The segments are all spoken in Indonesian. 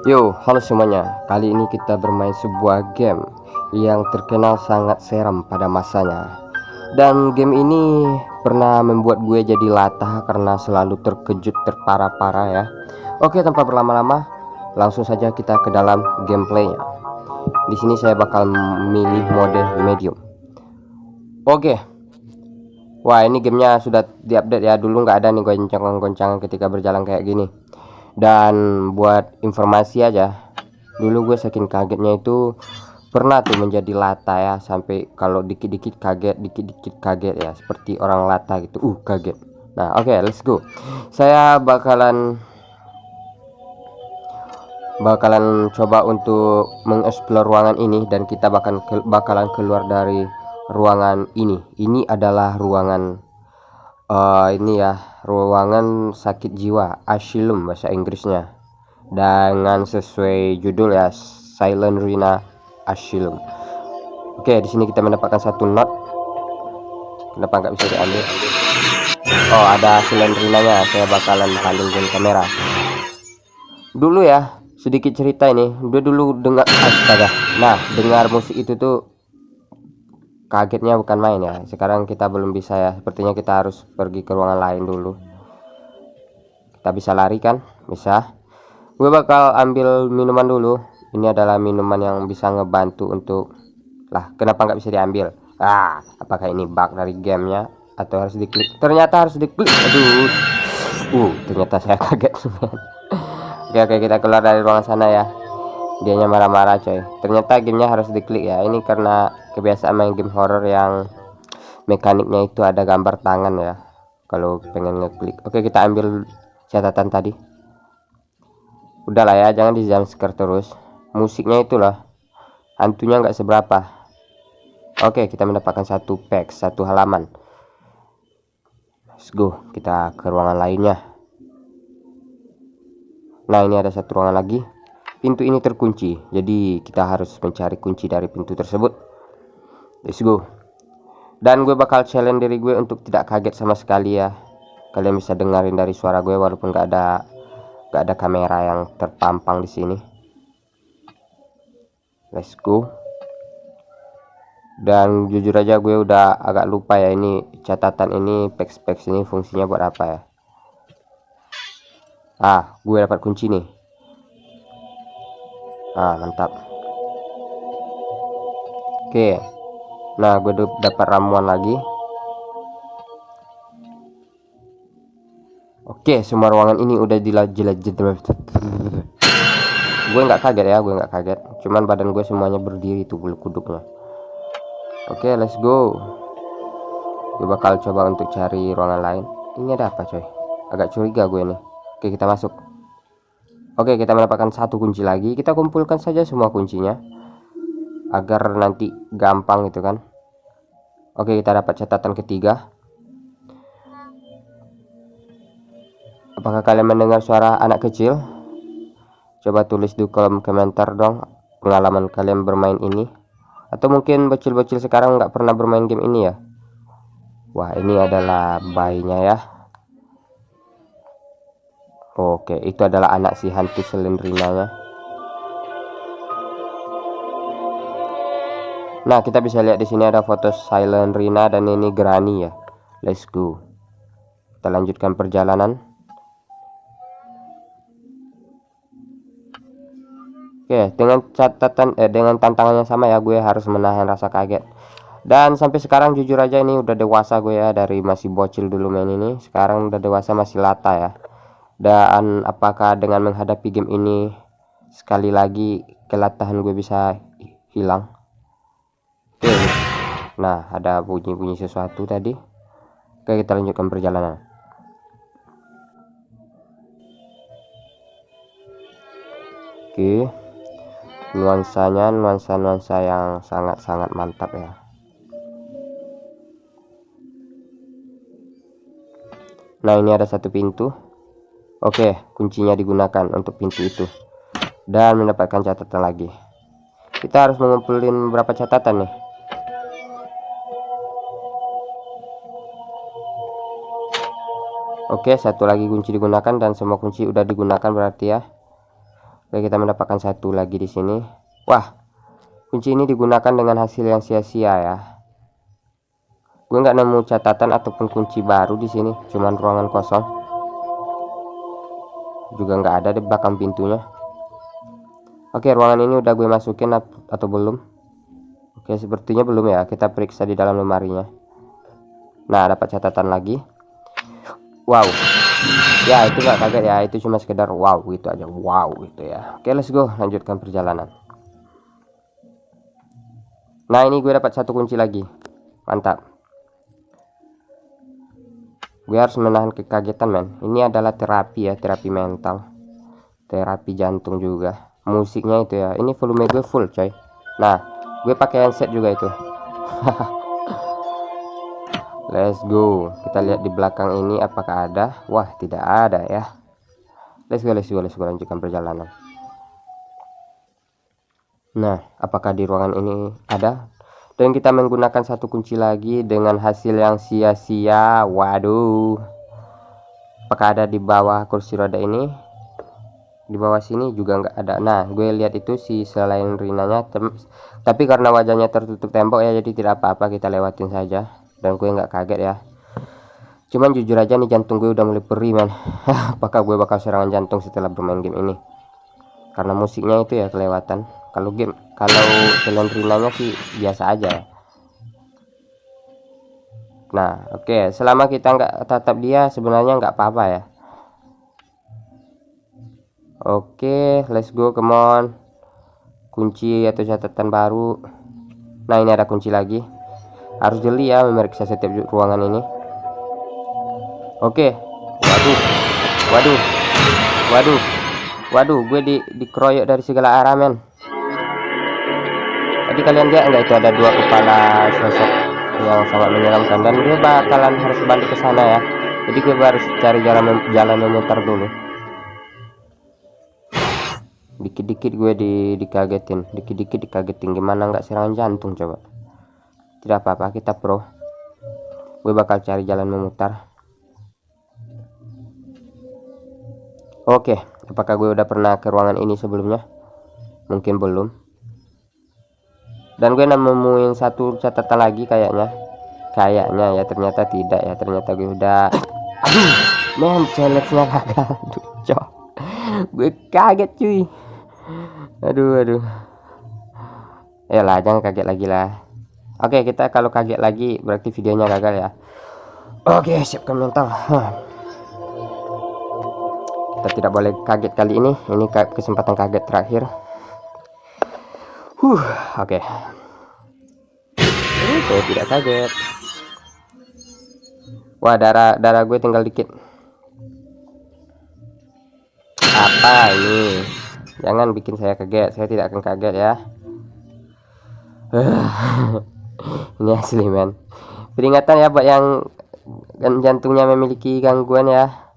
Yo, halo semuanya. Kali ini kita bermain sebuah game yang terkenal sangat seram pada masanya. Dan game ini pernah membuat gue jadi latah karena selalu terkejut terparah-parah ya. Oke, tanpa berlama-lama, langsung saja kita ke dalam gameplaynya. Di sini saya bakal memilih mode medium. Oke. Wah, ini gamenya sudah diupdate ya. Dulu nggak ada nih goncang-goncangan ketika berjalan kayak gini. Dan buat informasi aja, dulu gue saking kagetnya itu pernah tuh menjadi lata ya, sampai kalau dikit-dikit kaget, dikit-dikit kaget ya, seperti orang lata gitu. Kaget. Nah, oke, let's go. Saya bakalan coba untuk mengeksplor ruangan ini, dan kita bakalan keluar dari ruangan ini. Ini adalah ruangan ini ya, ruangan sakit jiwa, asylum bahasa Inggrisnya, dengan sesuai judul ya, Silent-Rina Asylum. Oke, di sini kita mendapatkan satu note. Kenapa nggak bisa diambil? Oh, ada Silent-Rinanya. Saya bakalan palingin kamera. Dulu ya, sedikit cerita ini. Dia dulu dengar, astaga. Nah, dengar musik itu tuh kagetnya bukan main ya. Sekarang kita belum bisa ya. Sepertinya kita harus pergi ke ruangan lain dulu. Kita bisa lari kan? Bisa. Gue bakal ambil minuman dulu. Ini adalah minuman yang bisa ngebantu untuk, lah kenapa nggak bisa diambil? Apakah ini bug dari gamenya atau harus diklik? Ternyata harus diklik. Aduh. Ternyata saya kaget. Oke, kita keluar dari ruangan sana ya. Dianya marah-marah coy. Ternyata gamenya harus diklik ya. Ini karena kebiasaan main game horror yang mekaniknya itu ada gambar tangan ya, kalau pengen ngeklik. Oke, kita ambil catatan tadi. Udahlah ya, jangan di jump scare terus. Musiknya itulah, hantunya nggak seberapa. Oke, kita mendapatkan satu pack, satu halaman. Let's go, kita ke ruangan lainnya. Nah, ini ada satu ruangan lagi. Pintu ini terkunci, jadi kita harus mencari kunci dari pintu tersebut. Let's go. Dan gue bakal challenge diri gue untuk tidak kaget sama sekali ya. Kalian bisa dengerin dari suara gue walaupun gak ada kamera yang terpampang di sini. Let's go. Dan jujur aja gue udah agak lupa ya, ini catatan ini, peks ini fungsinya buat apa ya. Gue dapat kunci nih. Mantap. Oke. Nah, gue dapat ramuan lagi. Oke, semua ruangan ini udah dilajah. Gue nggak kaget ya, gue nggak kaget. Cuman badan gue semuanya berdiri tuh bulu kuduknya. Oke, let's go. Gue bakal coba untuk cari ruangan lain. Ini ada apa coy? Agak curiga gue nih. Oke, kita masuk. Oke, kita mendapatkan satu kunci lagi. Kita kumpulkan saja semua kuncinya agar nanti gampang gitu kan. Oke, kita dapat catatan ketiga. Apakah kalian mendengar suara anak kecil? Coba tulis di kolom komentar dong pengalaman kalian bermain ini. Atau mungkin bocil-bocil sekarang nggak pernah bermain game ini ya. Wah, ini adalah bayinya ya. Oke, itu adalah anak si hantu Silent-Rinanya. Nah, kita bisa lihat di sini ada foto Silent-Rina dan ini Granny ya. Let's go. Kita lanjutkan perjalanan. Oke, dengan tantangannya sama ya, gue harus menahan rasa kaget. Dan sampai sekarang jujur aja ini udah dewasa gue ya, dari masih bocil dulu main ini, sekarang udah dewasa masih lata ya. Dan apakah dengan menghadapi game ini sekali lagi kelatahan gue bisa hilang? Oke. Nah, ada bunyi-bunyi sesuatu tadi. Oke, kita lanjutkan perjalanan. Oke. Nuansanya nuansa yang sangat-sangat mantap ya. Nah, ini ada satu pintu. Oke, kuncinya digunakan untuk pintu itu. Dan mendapatkan catatan lagi. Kita harus mengumpulin berapa catatan nih? Oke, satu lagi kunci digunakan dan semua kunci udah digunakan berarti ya. Oke, kita mendapatkan satu lagi di sini. Wah, kunci ini digunakan dengan hasil yang sia-sia ya. Gue nggak nemu catatan ataupun kunci baru di sini, cuman ruangan kosong. Juga nggak ada di belakang pintunya. Oke, ruangan ini udah gue masukin atau belum? Oke, sepertinya belum ya. Kita periksa di dalam lemarinya. Nah, dapat catatan lagi. Wow. Ya, itu nggak kaget ya. Itu cuma sekedar wow gitu aja. Wow gitu ya. Oke, let's go. Lanjutkan perjalanan. Nah, ini gue dapat satu kunci lagi. Mantap. Gue harus menahan kekagetan, men. Ini adalah terapi ya, terapi mental, terapi jantung juga. Musiknya itu ya, ini volume gue full coy. Nah, gue pakai handset juga itu. Let's go. Kita lihat di belakang ini apakah ada. Wah, tidak ada ya. Let's go, lanjutkan perjalanan. Nah, apakah di ruangan ini ada? Dan kita menggunakan satu kunci lagi dengan hasil yang sia-sia. Waduh. Apakah ada di bawah kursi roda ini? Di bawah sini juga nggak ada. Nah, gue lihat itu si selain Rinanya, tapi karena wajahnya tertutup tembok ya, jadi tidak apa-apa, kita lewatin saja. Dan gue nggak kaget ya. Cuman jujur aja nih, jantung gue udah mulai perih, man. Apakah gue bakal serangan jantung setelah bermain game ini? Karena musiknya itu ya kelewatan. Kalau selain Rinanya sih biasa aja ya. Nah, oke. Selama kita nggak tatap dia, sebenarnya nggak apa-apa ya. Oke, let's go, come on. Kunci atau catatan baru. Nah, ini ada kunci lagi. Harus jeli ya memeriksa setiap ruangan ini. Oke. Waduh, gue dikeroyok dari segala arah, men. Tadi kalian lihat nggak, itu ada dua kepala sosok yang sangat menyeramkan, dan gue bakalan harus balik ke sana ya. Jadi gue harus cari jalan memutar dulu. Dikit-dikit gue dikagetin, gimana nggak serangan jantung coba. Tidak apa-apa, kita pro. Gue bakal cari jalan memutar. Oke, apakah gue udah pernah ke ruangan ini sebelumnya? Mungkin belum. Dan gue nemuin satu catatan lagi kayaknya ya, ternyata tidak ya. Ternyata gue udah, aduh men, challenge-nya gagal. Aduh, cok, gue kaget cuy. Aduh. Yalah, jangan kaget lagi lah. Oke, kita kalau kaget lagi berarti videonya gagal ya. Oke, siapkan mental. Kita tidak boleh kaget kali ini. Ini kesempatan kaget terakhir. Oke. Saya tidak kaget. Wah, darah gue tinggal dikit. Apa ini? Jangan bikin saya kaget. Saya tidak akan kaget ya. Ini asli, men. Peringatan ya buat yang jantungnya memiliki gangguan ya.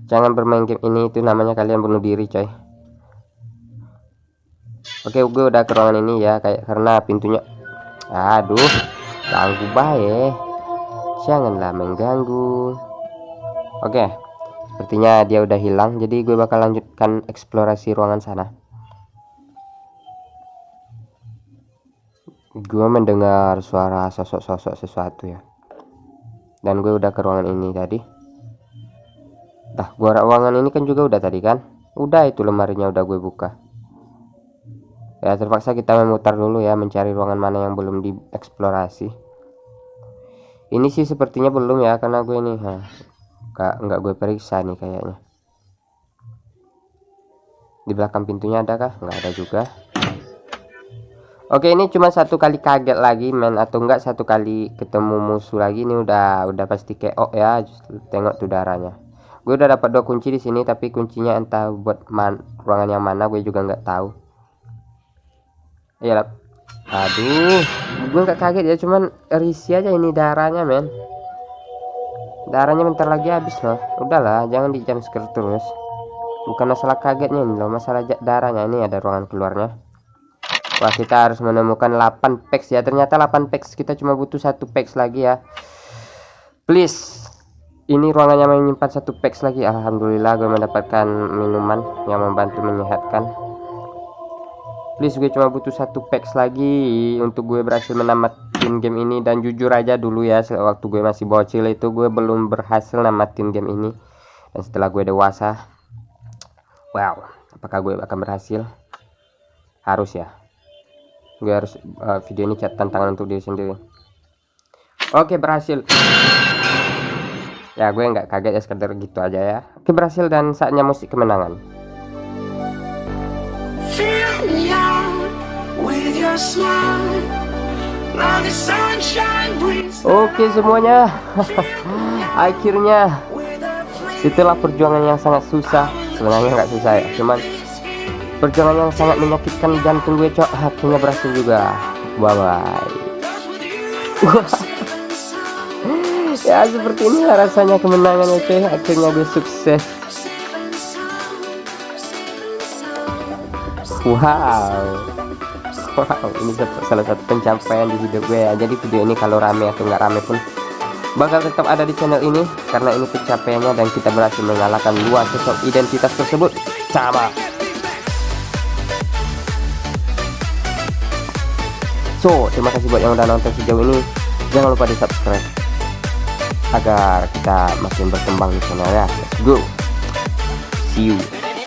Jangan bermain game ini, itu namanya kalian bunuh diri, coy. Oke, gue udah ke ruangan ini ya, karena pintunya, aduh, ganggu bae. Janganlah mengganggu. Oke, sepertinya dia udah hilang, jadi gue bakal lanjutkan eksplorasi ruangan sana. Gue mendengar suara sosok sesuatu ya. Dan gue udah ke ruangan ini tadi. Dah, ruangan ini kan juga udah tadi kan. Udah, itu lemarinya udah gue buka. Ya, terpaksa kita memutar dulu ya, mencari ruangan mana yang belum dieksplorasi. Ini sih sepertinya belum ya, karena gue ini nggak gue periksa nih kayaknya. Di belakang pintunya ada kah? Nggak ada juga. Oke, ini cuma satu kali kaget lagi, men, atau enggak satu kali ketemu musuh lagi. Ini udah pasti KO ya. Tengok tuh darahnya. Gue udah dapat 2 kunci di sini, tapi kuncinya entah buat ruangan yang mana gue juga nggak tahu. Iyalah. Aduh, gue nggak kaget ya, cuman risih aja ini darahnya, men. Darahnya bentar lagi habis loh. Udahlah, jangan di jumpscare terus. Bukan masalah kagetnya ini loh, masalah darahnya. Ini ada ruangan keluarnya. Wah, kita harus menemukan 8 packs ya. Ternyata 8 packs, kita cuma butuh 1 packs lagi ya. Please. Ini ruangannya menyimpan 1 packs lagi. Alhamdulillah, gue mendapatkan minuman yang membantu menyehatkan. Please, gue cuma butuh 1 packs lagi untuk gue berhasil menamatin game ini. Dan jujur aja dulu ya, waktu gue masih bocil itu gue belum berhasil namatin game ini. Dan setelah gue dewasa, wow, apakah gue akan berhasil? Harus ya. Gue harus video ini tantangan untuk diri sendiri. Oke, berhasil. Ya, gue nggak kaget ya, sekedar gitu aja ya. Oke, berhasil dan saatnya musik kemenangan. Oke semuanya. Akhirnya setelah perjuangan yang sangat susah, sebenarnya nggak susah ya, cuman perjuangan yang sangat menyakitkan jantung gue, cok, akhirnya berhasil juga. Bye bye. Ya seperti inilah rasanya kemenangan ya, cuy. Akhirnya gue sukses. Wow, ini salah satu pencapaian di hidup gue ya. Jadi video ini kalau rame atau nggak rame pun bakal tetap ada di channel ini, karena ini pencapaiannya dan kita berhasil mengalahkan 2 sosok identitas tersebut sama. So, terima kasih buat yang udah nonton sejauh ini. Jangan lupa di subscribe agar kita makin berkembang di channel ya. Let's go, see you.